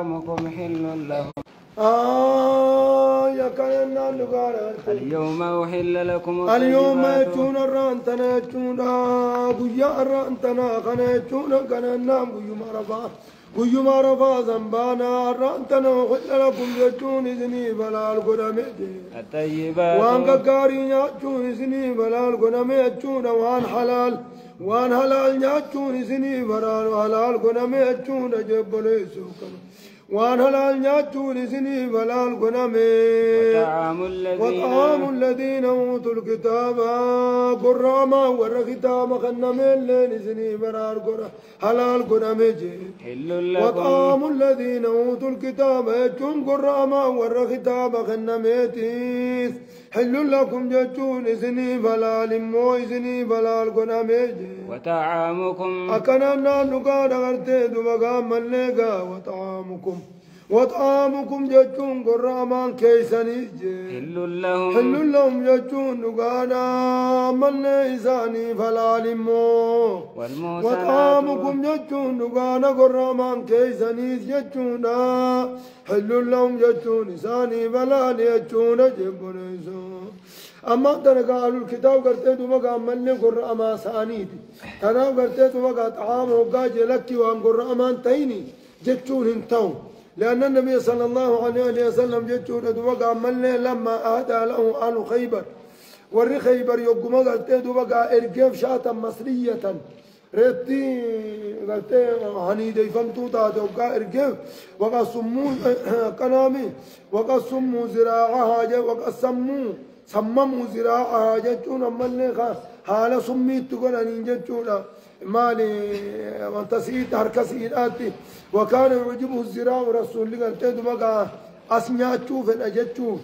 وطعامكم حل لهم يا كأننا نقال اليوم أحل لكم اليوم الطيبات يجون الرانتنا يجون قويا الرانتنا خنا يجون كأننا قيوم رفا زنبانا الرانتنا وخل لكم يجون إذني بلا القدم الطيبات وان كاري يجون إذني بلا القدم يجون وان حلال يجون إذني بلا القدم يجون جبل سوكم وان حلال يجون إذني بلا القدم وطعام الذين أوتوا الكتاب قراما والكتاب خنمين لين إذني بلا القدم حلال قدم حل لكم وطعام الذين أوتوا الكتاب يجون قراما والكتاب خنميتيس حل لكم جتون إذني بلا لمو إذني بلا القدم وطعامكم أكننا نقاد غرتي دبقا ملقا وطعامكم جتون قرامان كيساني حل حل لهم جتون نقادا من إساني فلا لمو وطعامكم جتون نقادا قرامان كيساني جتون حل لهم جتون إساني فلا ليجتون جبنيسو أما تنقالوا الكتاب قرتي دبقا من قراما سانيتي تناو قرتي دبقا طعام وقاجي لكي وان قرامان تيني جتون انتون لأن النبي صلى الله عليه وسلم جتشون دوبقى عملنا لما أهدى له آل خيبر وري خيبر يقوم قالتي دوبقى إرقف شاة مصرية ريتي قالتي هنيدي فمتو تاتوقع إرقف وقا سمو قنامي وقا سمو زراعها وقا سمموا زراعها جتشون عملنا حالة سميت تقول أنين جتشون مالي وانتسيت هركسيناتي وكان يعجبه الزراع ورسول الله قال تيدو مقا أسنياتشو فنأجتشو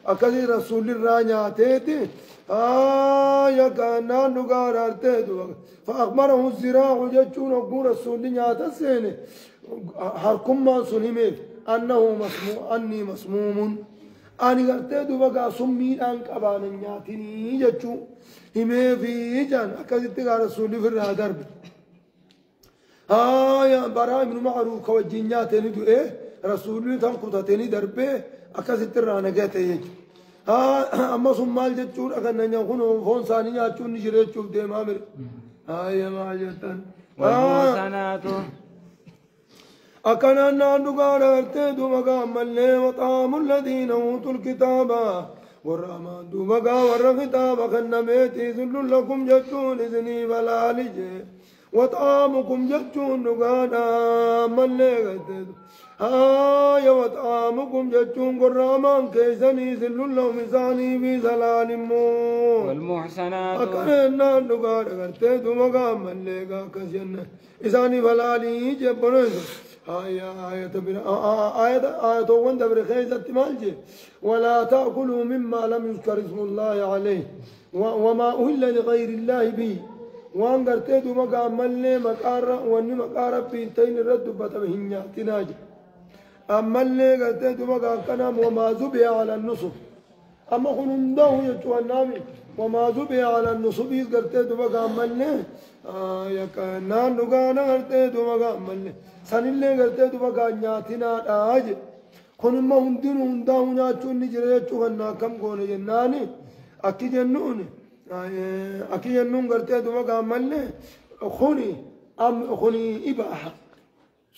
أكذي رسول الله نياتيتي يا كان نقار تيدو فأخبره الزراع جتشو نقول رسول الله نياتسيني هركم ما سنميف أنه مسموم أني مسموم أني قلت دوبا سمي أنك أبان نياتني جتشو همي في جان أكذب تقال رسولي في الرادر يا براء من معروف كوجينياتني دو رسولي تنقطتني دربه أكذب ترانا جاتي يجو أما سمال جتشو أكنا نيكون فون ثاني جتشو نجريتشو ديم عمر يا معجتان والمحصنات أكنا نانوغار ارتدو مقام اللي وطعام الذين أوتوا الكتاب والرحمن دو مقام والركتاب خنميتي ذل لكم جتون إذني بلالج وطعامكم جتون نقانا من اللي ارتدو يا وطعامكم جتون والرحمن كيسني ذل لهم إساني بزلال مون والمحصنات أكنا نانوغار ارتدو مقام اللي كسين إساني بلالي جبنزو آية وند برخيزة مالجي ولا تأكلوا مما لم يذكر اسم الله عليه وما أهل لغير الله به وان قرتيدو مقا ملي مقارا واني مقارا بينتين الرد بتمهنيا تناجي أمالي قرتيدو مقا كنام وما زبه على النصف أما خنندو يجوى النامي وما زبه على النصف قرتيدو مقا ملي يكنان نقانا قرتيدو مقا ملي sanillee gartee duba gaanyaatinaa je kun immoo hundinuu hundaa'uu nyaachuun ni jira jechuu kan akkam goone jennaani akki jennuun gartee duba gaammallee kuni ibaaha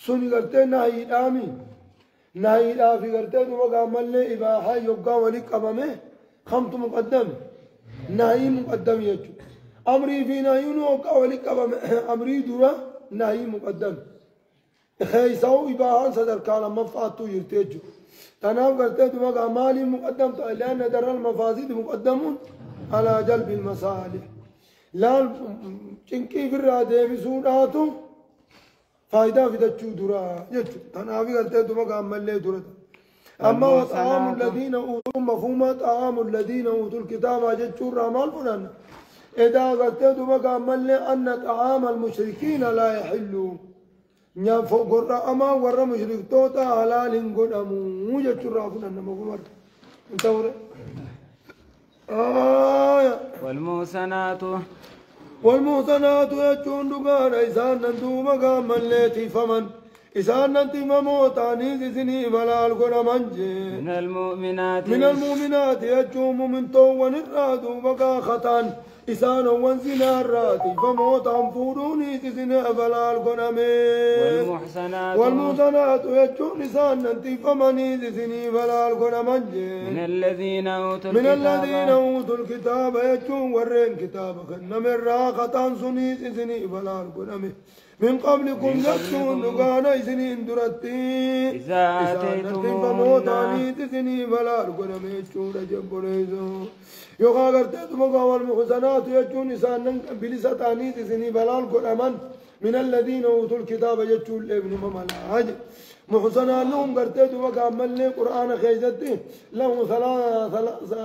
suni gartee naayiidhaa fi gartee duba gaammallee ibaaha yoggaa walitti qabame kamtu muqaddame naayii muqaddame jechuu amrii fi naayiin yoggaa walitti qabame amrii dura naayii muqaddame خيساو إباحان صدر كان منفعته يرتجو تناو قرتي مقا مالي مقدم لأن در المفاسد مقدمون على جلب المصالح لا چنكي في الرادة بسوداتو فايدة في دچو درا يجو تناو قرتي مقا ملي درا أما وطعام الذين أوتوا مفهومة طعام الذين أوتوا الكتاب جتشو رامال فنان إذا قرتي مقا ملي أن طعام المشركين لا يحلون نعم فقرا أما ورا مشرك توتا حلال إنقل أمو جتشرا فنان نمو انتوري والمحصنات يجون دقار إسان ندوما قام الليتي فمن إسان أنت مموتاني زني بلال قنا منجي من المؤمنات يجوم من طوّن الراد وبقى ختان إسان وانزنا الراتي فموت أنفوروني زنا بلال قنا والمحصنات يجوم إسان أنت فمني زني بلال قنا منجي من الذين أوتوا الكتاب يجوم ورين كتاب خنا من راختان سني زني بلال قنا من قبلكم يكتون نقانا إذنين درتي إذا آتيتموهن تسني فلا ركنا ميشون جبريزو يوغا قرتت مقا والمحسنات يجون إسانا بلسطاني تسني فلا ركنا من الذين أوتوا الكتاب يجون لابن مملاج محسنات لهم قرتت مقا ملي قرآن خيزتي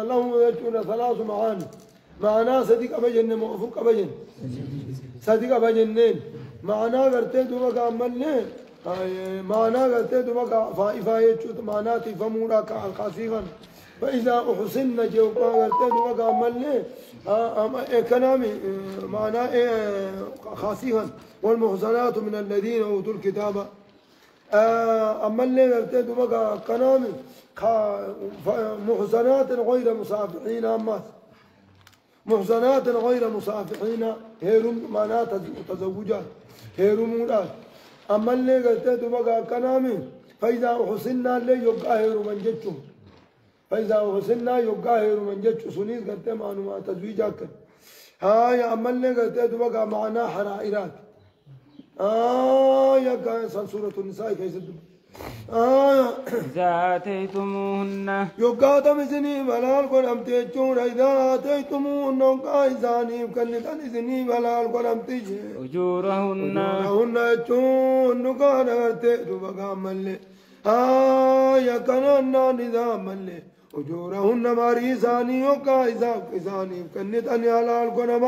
لهم يجون ثلاث معاني معنا صديق أبجن موفق أبجن صديق أبجنين معنا قرتي دوبا كاملني معنا قرتي دوبا فائفة يجوت معنا تفهمونا كالقاسيغا فإذا أحسن جوبا قرتي دوبا كاملني كلامي معنا خاسيغا والمحسنات من الذين أوتوا الكتاب أملني قرتي دوبا كلامي محسنات غير مصافحين أمات محسنات غير مصافحين هيرم معنات تزوجات هيرمونات أما اللي قلت بقى كلامي فإذا أحسننا اللي يبقى هيرو من جتشم فإذا أحسننا يبقى هيرو من جتشم سنيس قلت معلومات تزويجات هاي أما اللي قلت بقى معنا حرائرات يا كان سورة النساء كيف إذا آتيتموهن يبقى تمسني بلال قرم تيجون إذا آتيتموهن قايزاني كنتن إذني بلال قرم تيجي أجورهن يجون نقانا تيجو بقى ملي يا كنانا نظام ملي أجورهن ماريساني وقايزاني كنتن حلال قرم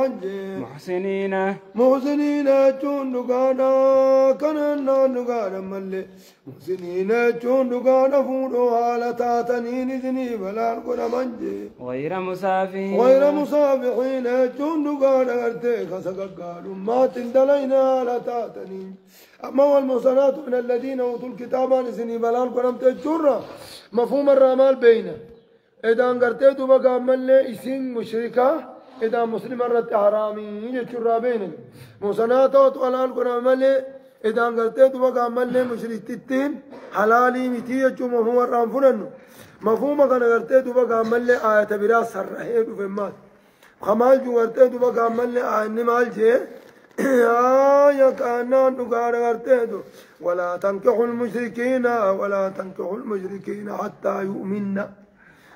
محسنين يجون نقانا كنانا نقانا ملي محسنين يجون نقانا فورو حالتاتنين إذني بلال قرم غير مسافحين يجون نقانا ارتيخ سققالوا ما تندلين حالتاتنين أما والمحسنات من الذين أوتوا الكتاب إذني بلال قرم تجورا مفهوم الرمال بينه إذا أنقرتي دوبا ملي إسين مشركة إذا مسلم الرت حرامي يجورا بينه محسنات وطلال قرم ملي إذا أنقرتي دوبا ملي مشركتين حلالي متي يجو مفهوم الرمفنن مفهوم كان أنقرتي دوبا ملي آية براس سرحيد وفمات خمال جو أنقرتي دوبا ملي آية نمال جي يا كانا نقار أنقرتي ولا تنكحوا المشركين حتى يؤمننا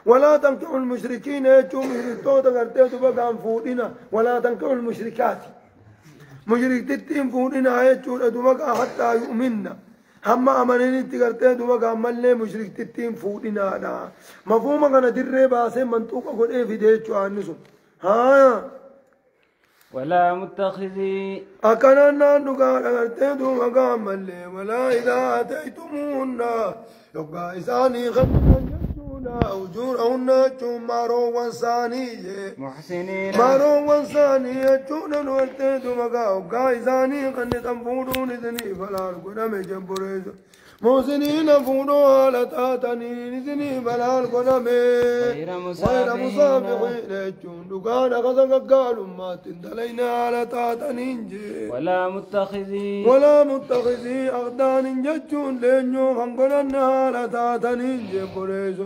ولا تنكحوا المشركين يجوا مشركتوتا أنقرتي دوبا فودنا ولا تنكحوا المشركات مشركتين فودنا يجوا دوبا حتى يؤمننا هم أمانين تقرتي دوبا ملي مشركتين فودنا لا مفهوم كان دري باسه منطوق أقول إيه في ديتشو عنسو ولا متخذي أكننا نقال أرتي دوبا ملي ولا إذا آتيتموهن يبقى إساني خمسا أجورهن مارو وانساني محسنين مارو وانساني يجون الورتيد مقاو قايزاني قد تنفورون إذني فلا القدم جبريز محسنين فورو هالتاتني إذني فلا القدم غير مصافحين يجون دقان غزق قالوا ما تندلين هالتاتني ولا متخذي أغدان ججون لينيو خنقلن هالتاتني جبريز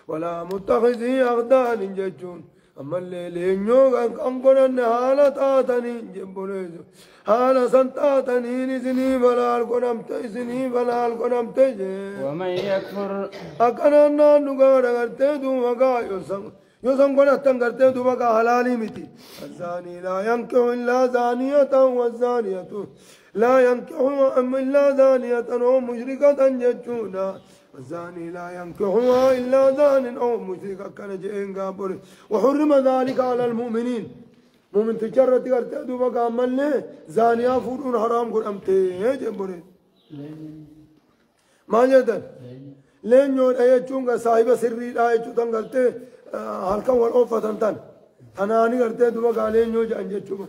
ولا متخذي أغدان ججون أما الليل يوغا أنقلن هالتاتني جبريز هالا سنتاتني نزني بلال قنمت إزني بلال قنمت ومن يكفر أكننا نقار غرتدو وقا يوسن قنتن غرتدو وقا حلالي متي الزاني لا ينكح إلا زانية والزانية لا ينكح إلا زانية أو مشركة ججونا الزاني لا ينكحها إلا زان أو مشرك كان جئين قابر وحرم ذلك على المؤمنين مؤمن تجرد قرتدو بقى ملي زانيا فورون حرام قرمتي جبري ما جدن لين يون أيجونغا صاحب سري أيجوتان قرتي هالكم والأوفة تنتن أنا قرتدو بقى لين يون جان جتشوما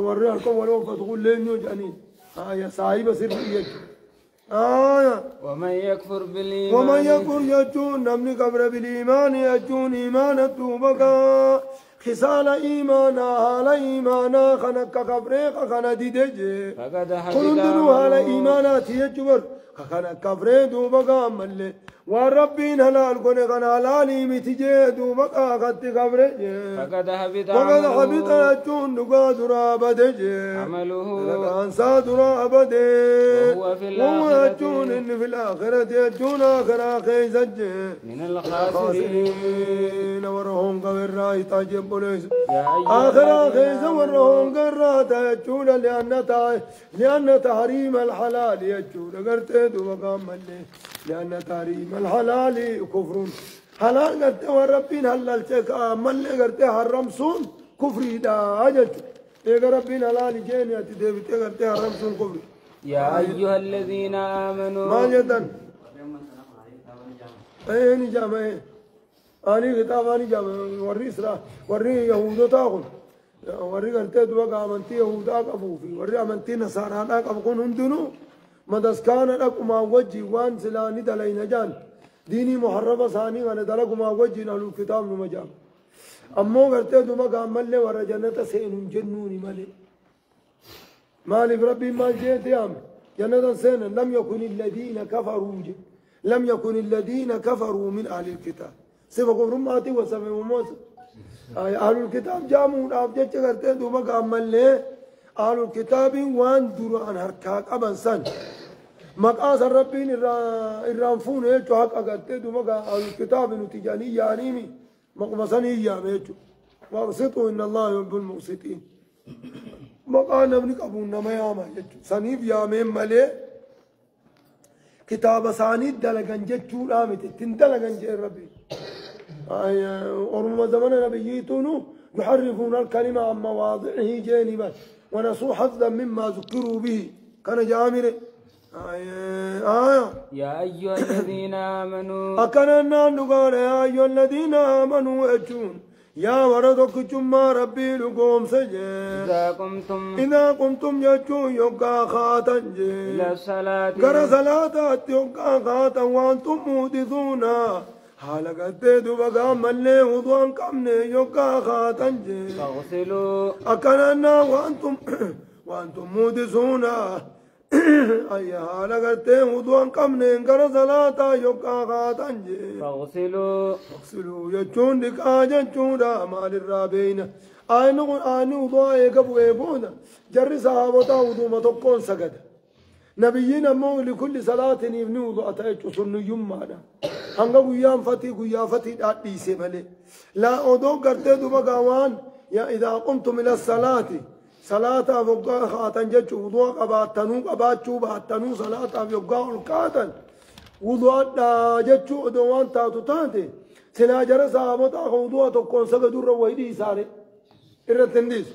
وري هالكم والأوفة تقول لين يون جانين يا صاحب سري ومن يكفر ومن بالإيمان يكفر يجون نمني قبر بالإيمان يجون إيمان التوبة خصال إيمانا على إيمانا خنك كبريق خنا ديدج فقد حبط كلندنو على عمله إيمانات يجبر خنا كبري دوبا ملي وربين هلال كن خنا هلالي متجي دوبا خدت كبري فقد حبط فقد حبط عمله يجون نقا درا بدج عمله لكان سادرا أبدي وهو في وهو الآخرة يجون إن في الآخرة يجون آخر خيزج من الخاسرين خاسرين ورهم قبر راي تاجب بوليس يا أيها آخر الذين خيز ورهم قرات يجون لأن تحريم الحلال يجون قرت وقام لأن تحريم الحلال كفر حلال قرت وربين حلال شك مل قرت حرم سون كفري دا أجج إيه ربين حلال جين يتدبت قرت حرم سون كفري يا أيها الذين آمنوا ما جدًا أي نجامة أني كتاباني جامة وري إسرا وري يهودا تاخذ وري قرتي دوغا أمنتي يهودا كفوفي وري أمنتي نصارى كفكون هندونو مدسكان لكم ما وجي وان سلاني دلين جان ديني محرمة ثاني أنا دلكم ما وجي نهلو الكتاب نمجام أمو قرتي دوغا ملة ورا جنة سين جنوني ملة مالك ربي ما جيت يام جنة سين لم يكن الذين كفروا لم يكن الذين كفروا من أهل الكتاب سبقوا رماتي وسبقوا موسى أهل الكتاب جامون أبجد كرتين دوما كامل له أهل الكتاب وان دور عن هركاك أبن سن مقاس الربين الرانفون يجوا حق كرتين دوما أهل الكتاب نتيجاني يعني مقمصني يا ميجو وقصتوا إن الله يحب المقسطين مقام نبنك أبونا ما ياما يجو سنيف يا مين ملي كتاب ثاني دلقن جتشو رامت تندلقن جي ربي أرمى زمن نبييتونو يحرفون الكلمة عن مواضعه جانبا ونسوا حظا مما ذكروا به كان جامر يا أيها الذين آمنوا أكننا نقال يا أيها الذين آمنوا أجون يا وردك جمع ربي لكم سجن إذا قمتم يجون يوكا خاتن إلى الصلاة قرى صلاة يوكا خاتن وأنتم مودثون حالك تدو بقى ملي وضوان كمني يوكا خاتن فاغسلوا أكننا وأنتم مودثون أي حالك تدو كمني قرى صلاة يوكا خاتن فاغسلوا يجون لك آجن مال الرابين آنو وضوء يقبو يبونا جر صحابة وضوء متقون سجد نبينا مو لكل صلاة يبني وضوء تأجو سنو يمانا هنگا قيام فتي داتي سمالي لا أدو قرتي دو مقاوان يا إذا قمتم إلى الصلاة صلاة فقا خاتن جج وضوء قباتنو صلاة فقا الكاتن وضوء جج دوان تاتو تاتي سنا جرى صحابة وضوء تكون سجدوا رويدي ساري الرتنديس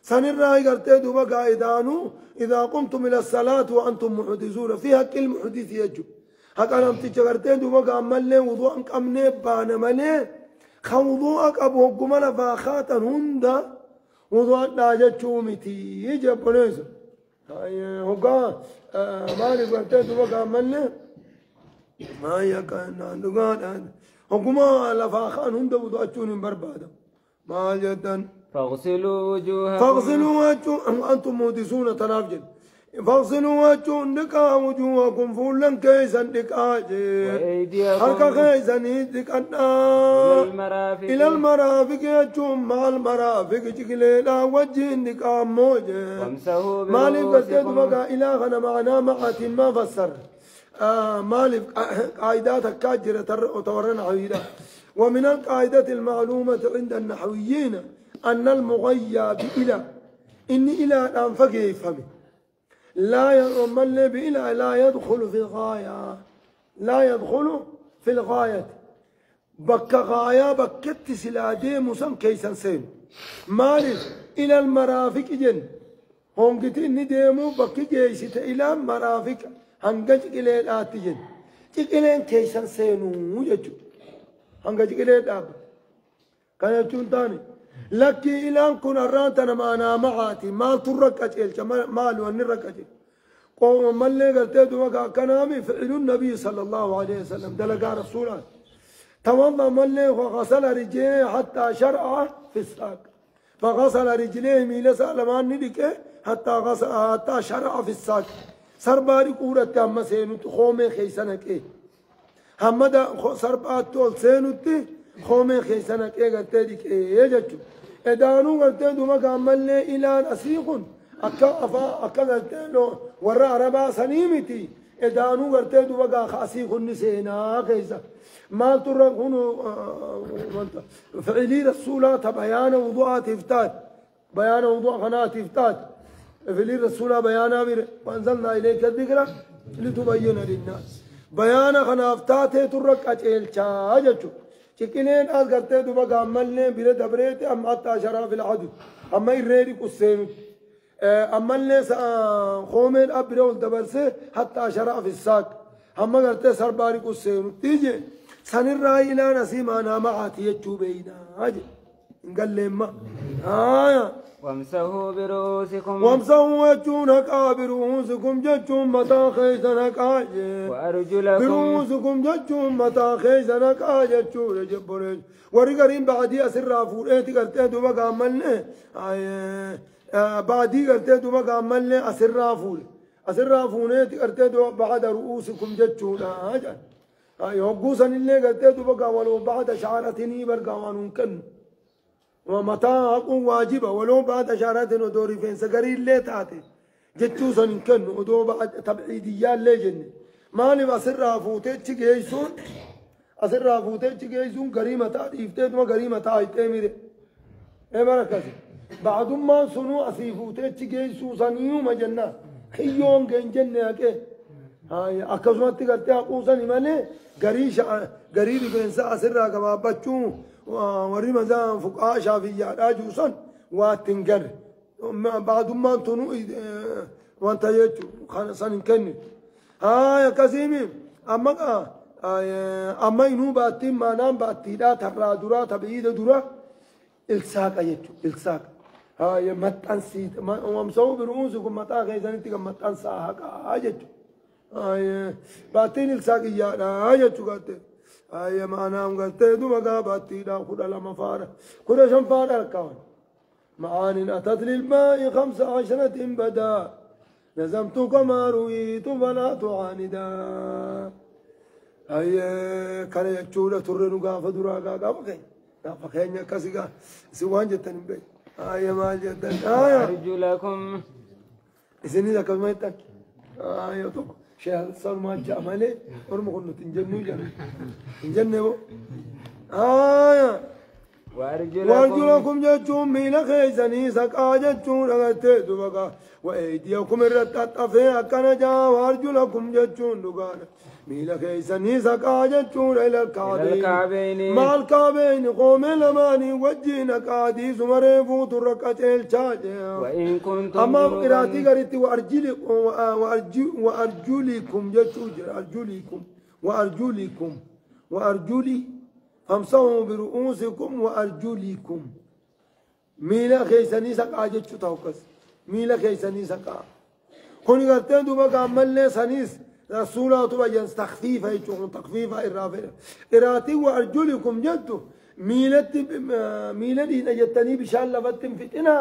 سنراي قرتي دوبا قايدانو إذا قمتم إلى الصلاة وأنتم محدثون فيها كل محدث يجو هكذا نمتج قرتي دوبا قامل وضوء أمني بان ملي خوضوءك أبو قمنا فاخاتا هندا وضوء ناجتشو متي يجب بنيسو هكا مالي قرتي دوبا قامل ما يكن عندقان هكما لفاخان هندا وضوء أتشون بربادا ما جدا فاغسلوا وجوهكم فاغسلوا وجوهكم أنتم مودسون تنافجن فاغسلوا وجوهكم دكا وجوهكم فولا كيسا دكا هلكا كيسا دكا إلى المرافق يجوم مع المرافق جكليلا وجهن دكا موجه وامسحوا مالك قصد برؤوسكم بقى إلهنا معنا معة ما فسر مالك قاعدات كاجرة وتورنا حويدا ومن القاعدة المعلومة عند النحويين أن المغيى بإلى إن إلى أنفق يفهم لا يؤمن بإلى لا يدخل في الغاية لا يدخل في الغاية بك غاية بكت سلادي مسم كيسان سين مالك إلى المرافق جن هونجتين نديمو بك جيسة إلى مرافق هنجج إلى الآتيين تقلين كيسان سينو يجو هنجج إلى الآب كان يجون تاني لكي إلان كن أرانتنا معنا معاتي ما ترك أجيل مال ونرك أجيل قوم ملي قرتي دوبا كنامي فعل النبي صلى الله عليه وسلم دلقا رسولا توضأ ملي وغسل رجليه حتى شرع في الساق فغسل رجليه ميل سالمان ندك حتى شرع في الساق سرباري قورة هم سينوت خومي خيسانك همدا سربات تول سينوت خومي خيسانك قرتي ديك جتشو ادانو قرتي دوبا كملي إلى أسيقون akka gartee warra arabaa saniimiti edaanuu gartee duba gaasii kunni seenaa keessa maaltu irra kun fi'ilii rasuulaa ta bayaana wudu'aatiif taate bayaana wudu'a kanaatiif taate fi'ilii rasuulaa bayaanaa bire wanzalnaa ilayka dhikra litubayyina linnaas bayaana kanaaf taatee turra qaceelchaa jechuudha ciqileen as gartee duba gaammallee bire dabreeti amma attaa sharaa fil'adu amma irreedi qusseenutti أما اللي خومين أبرة والدبرسة حتى شرع في الساق أما قلت سرباري قصين تيجي سنرى إلى نسيم أنا معاتي يجو بينا هاجي قال لي ما وامسحوا برؤوسكم وامسحوا وجهك برؤوسكم ججون متى خيزنك وأرجلكم برؤوسكم ججون متى خيزنك ججون جبرين ورقرين بعدي أسر فوريتي قلت دوبا عملنا بعدي قلت دوبا عملنا أسر فوريتي قلت دوبا بعد رؤوسكم ججون هاجا يوقوسن اللي قلت دوبا ولو بعد شعرتني برقوانون كن ومتى أقوم واجبة ولو بعد أشارات ودوري فين سكري اللي تاتي جتوسا كن ودو بعد تبعيديان اللي جن مالي أسر فوتيتش جيسون أسر فوتيتش جيسون كريمة تاتي إفتيت ما كريمة تاتي ميري إيه مركزي بعد ما سنو أسي فوتيتش جيسون سنيو مجنة خيون جنة أكي هاي أكسمت قلت أقوسا نمالي قريب فين أسر كبابتشو وري مزان فقهاء شافعية راجوسا واتنجر بعد ما تنو وانت يجو خانسان كني يا كسيمي اما ينو باتي ما نام باتي لا ترى درا تبعيد درا الساق يجو الساق يا متانسي ومسو برؤوسكم متى غيزنتي متانسا يجو باتين الساق يا يجو قالت أي ما نام قلت دوما قابتي لا خد لما فارة خد شن فارة الكون معان أتت للماء 15 بدا نزمت كما رويت فلا تعاندا أي كان يجول ترنو قاف درا قاف كين قاف كين كسيقا سوان جتن بي أي ما جتن أرجلكم إسني ذاك ما يتك أي تو شهر صار ما جامله ورم كنا تنجنو جام تنجنو وأرجلكم جتون ميلا خيزني سكا جتون أغتى دوبا وأيديكم الرتات أفيا كنجا وأرجلكم جتون دوغانا ميلا خيزني سكا جتون إلى الكعبين مع الكعبين قوم لماني وجينا كادي سمرفو تركت الشاجة وإن كنتم أما قراتي قريتي وأرجلكم جتون وأرجلي امسحوا برؤوسكم وأرجلكم ميلا خيساني سكا جتشو توكس ميلا خيساني سكا كوني قرتين دوبا كامل لي سانيس رسولا توبا جنس تخفيفة يجون تخفيفة إرافة إراتي وأرجلكم جدو ميلا دي نجتني بشان لفتن فتنا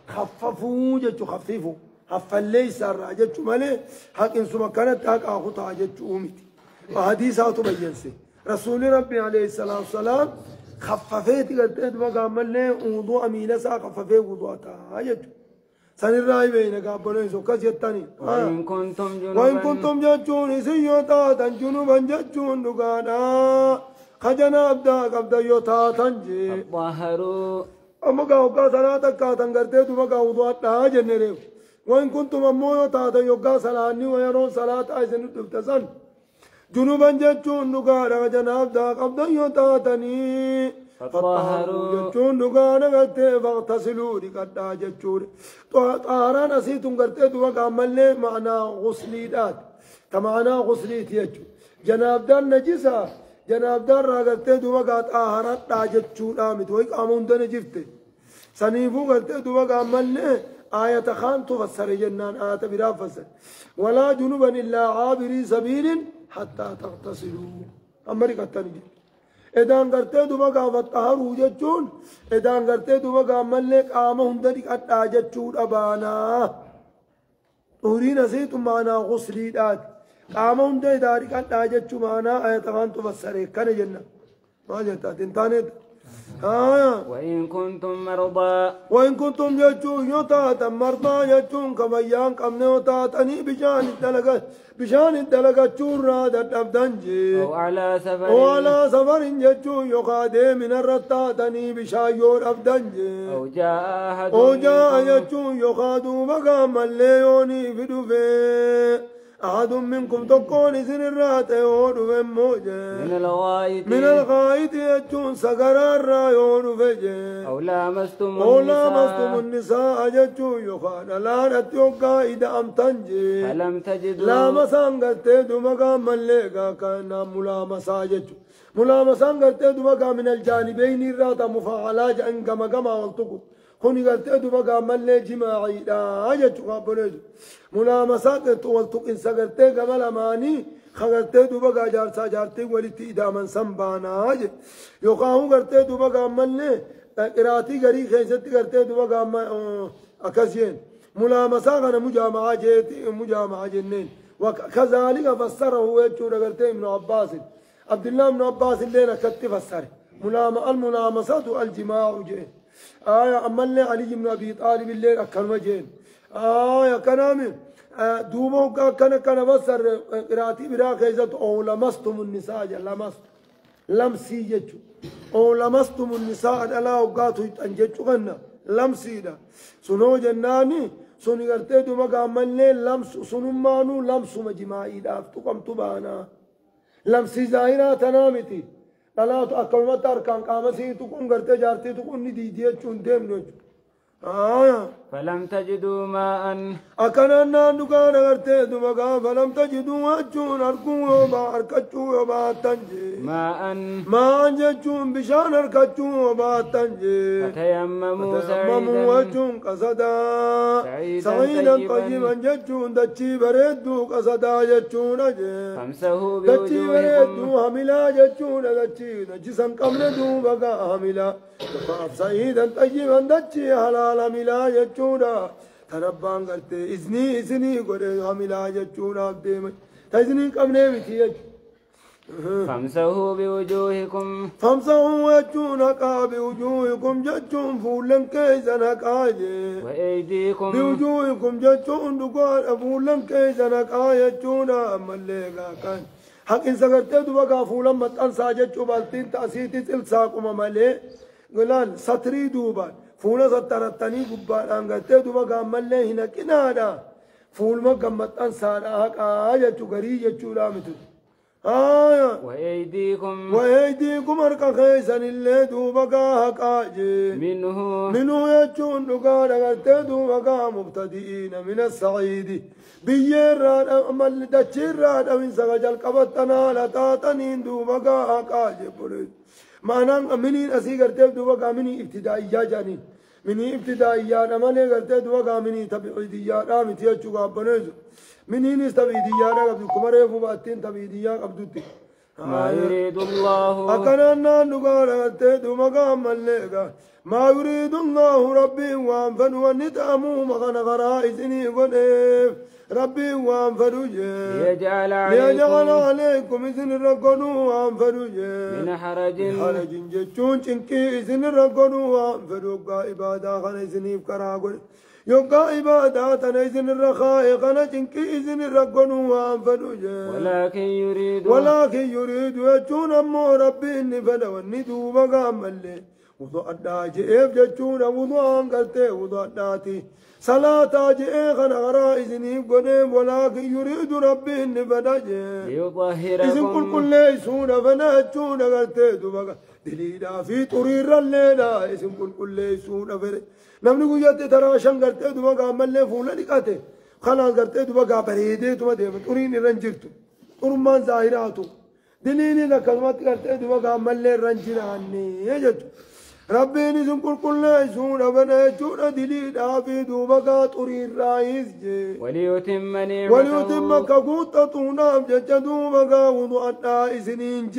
خففوا جتشو خففوا حفلي سر جتشو مالي حق إنسو مكانت حق آخوتا جتشو أمتي وحديثة توبا جنسي رسول ربي عليه الصلاة والسلام خففت قلت ما قامل له وضوء ميلا سا خففت وضوءها هاجت سن الراي بين قابلين سوكس يتاني وإن كنتم جتون سيوتا تنجنوبا جتون دقانا خجنا أبدا قبدا يوتا تنجي طهروا أما قاوكا صلاة كاتن قرتي ما قاو وضوءها جنريو وإن كنتم أمو يوتا يوكا صلاة ويرون صلاة أيسن تبتسن جنوبا جتون نقانا جناب دا قبضا يوتاتني فطهروا جتون نقانا قلتي فاغتسلوا لقدا جتون طهران أسيتون قلتي دوك عمالي معنا غسلي دات تمعنا غسلي تيجو جناب دا نجسا جناب دا قلتي دوك طهران دا جتون آمد ويك آمون دا نجفتي سنيفو قلتي دوك عمالي آية خان تفسر جنان آية برا فسر ولا جنوبا إلا عابري سبيل حتى تغتسلوا أمريكا التانية إدان قرتي دوبا قافت طهروا جتشون إدان قرتي دوبا قامل لك آمهم دارك أتا جتشون أبانا أورين سيت معنا غسلي دات آمهم دارك أتا جتشون معنا آية خان تفسر كان جنة ما جتا تنتانيت وإن كنتم مرضى وإن كنتم جتشون يوتا مرضى جتشون كبيان كم نيوتا تني بشان الدلقة شورا دتبدنجي أو على سفر جتشون يقادي من الرتاتني بشايور أبدنجي أو جاء جتشون يقادو مقام الليوني في دفي أحد منكم تكون سن الرات يور في موجة من الغايت يجون سقر الرايور في جي أو لامستم النساء جتون يخان لا نتيوكا إذا أمتنجي فلم تجدوا لا مسان قرتيدو مقام مليقا كان ملامسا جتون ملامسان قرتيدو مقام من الجانبين الراتا مفاعلات أنك مقام والتقو خوني قرتيدو مقام ملي جماعي لا جتون قابلتو ملامسات والتقو إن سقرتي قبل أماني خغرتي دوبا جارسا جارتي ولتي إداما سنبانا يوقعو قرتي دوبا قاملني قراتي غري خيستي قرتي دوبا قام أكسين ملامسا غنا مجامعة جنين وكذلك فسره يجور قرتي ابن عباس عبد الله بن عباس اللينا كتي فسره الملامسات الجماع جين أمالي علي بن أبي طالب الليل أكرم جين كنامي دوبو كان بسر قراتي برا خيزت أو لمستم النساء لمسي جتشو أو لمستم النساء ألا وقاتو يتنجتشو غنى لمسي دا سنو جناني سنو قرتي دوما قاملني لمس سنمانو لمسو مجمعي دافتو قم تبانا لمسي ظاهرة تنامتي لا أكلمت أركان قامسي تكون قرتي جارتي تكون نديدي جتشو ديم نجو فلم تجدوا ماء أكننا نقال غرتي دمقا فلم تجدوا أجون أركون وبا أركتشو وبا تنجي ماء جتشون بشان أركتشو وبا تنجي فتيمموا وجون قصدا سعيدا طيبا جتشون دتشي بريدو قصدا جتشون فامسحوا دتشي بريدو هملا جتشون دتشي نجسا قبل دو بقا هملا سعيدا طيبا دتشي حلال هملا جتشونا تنبان قلتي إذني قولي هملا جتشونا بديمي تإذني قبل بيتي فامسحوا بوجوهكم وجونا بوجوهكم جتشون فولن كيزنا كاجي وأيديكم بوجوهكم جتشون دقال فولن كيزنا كاجتشونا مليقا كان حق إن سقرتي دبقا فولن متأنسا جتشو بالتين تأسيتي تلساكم ملي قلال ستري دوبان فولا سترتني قبان أنقلتي دبقا ملي هنا كنادا فول ما قمت أنسانا حقا جتشو قري جتشو لامتو وأيديكم أركا خيسا اللي دوبقا حقاجي منه يجون نقال أغرتي دوبقا مبتدئين من السعيد بيّران أمال دجيران أمين سغجل قبطنا لتاتنين دوبقا حقاجي بريد معنى منين أسي غرتي دوبقا مني ابتدائيا جانين مني ابتدائيا أمالي غرتي دوبقا مني تبعيديا رامتي يجو قابنيزو منين استبيديا قبل كمرة فباتين تبيديا قبضتي ما يريد الله أكننا نقال تدو مقام الليقا ما يريد الله ربي وانفن ونتأمو مغن غرائزني ونف ربي وانفن ليجعل عليكم إذن رقنوا وانفن من حرج جتشون چنكي إذن رقنوا وانفن إبادة خنزني فكراغل يوكا عبادات إذن الرخاء قنجنك إذن الرقنوا وانفنوا ولكن يريد يجون أمو ربي إني فلو الندو مقام اللي وضو أدى جئيب جتشون وضو أنقلتي وضو أداتي صلاة جئي خنغرا إذن يبقنيب ولكن يريد ربي إني فلو إذن كل ليسون فنهجون قلتي دبقى دليلا في طرير الليلة إذن كل ليسون فنهجون نمني قوجات ترى شنقرتي دوما قامل فولا لقاته خلاص قرتي دوما قابريدي دوما ديما توريني رنجرتو تورمان ظاهراتو دليني لكلمات قرتي دوما قامل رنجراني يجت ربين إذن كل يسون بنيتون دليل في دوبك طريق رايز وليتم نعمته وليتم كقوتتنا جدوبك وضعنا إذنين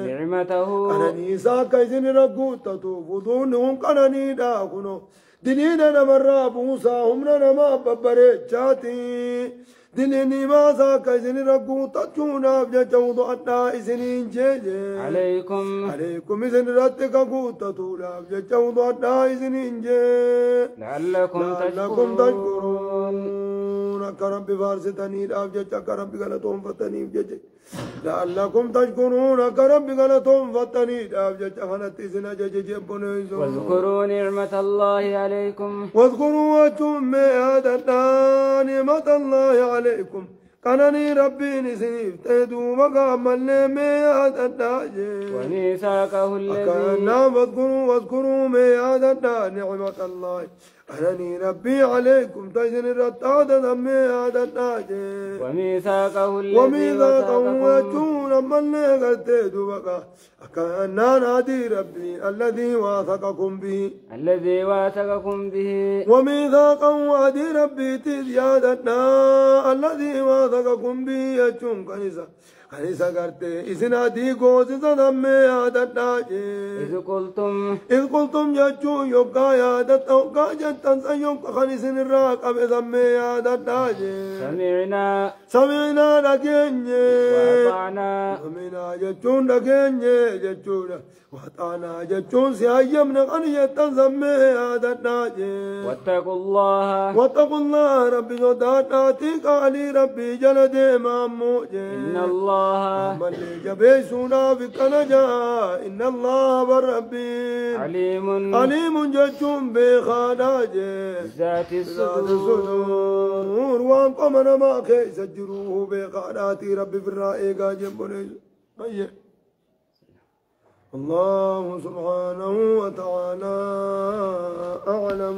نعمته أنا نيسا كإذن رقوتتو فضونهم كنني داكنو دليلنا مرة بوسا همنا نما ببريتشاتي دليني ما ساك إذن رقوتتونا بجدود أدنا إذنين عليكم إذن رتك قوتتونا بجدود أدنا إذنين لعلكم تشكرون كرم بفارستني أبجد كرم بغلطهم فتني بجد لعلكم تشكرون كرم بغلطهم فتني أبجد خلت إذن ججج بنيزون واذكروا نعمة الله عليكم واذكروا وجم هذا نعمة الله عليكم كانني ربي نسيف تهدوا مقام هذا وميثاقه الذي واذكروا هذا نعمة الله أنني ربي عليكم تجن الرتاد ذمي هذا الناجي وميثاقه الذي وميثاقه وجون من لغتيد بقى أكأننا نادي ربي الذي واثقكم به وميثاقه وادي ربي تزيادتنا الذي واثقكم به يجون كنيسة قرتي إذن دي قوز ذمي هذا الناجي إذ قلتم يجون يبقى هذا تنسيون خنيسين الراق بذمي هذا الناجي سمعنا لكيني سمعنا جتون لكيني جتون وطعنا جتون سيهيمنا خنية تنسمي هذا الناجي واتقوا الله ربي جداتنا تيك علي ربي جلد ماموجي إن الله من جبيسونا بك نجا إن الله بربي عليم جتون بخاناجي ذات الصدور وانكم انا ما كيس جروه بقاراتي ربي في الرائقة جنبني الله سبحانه وتعالى أعلم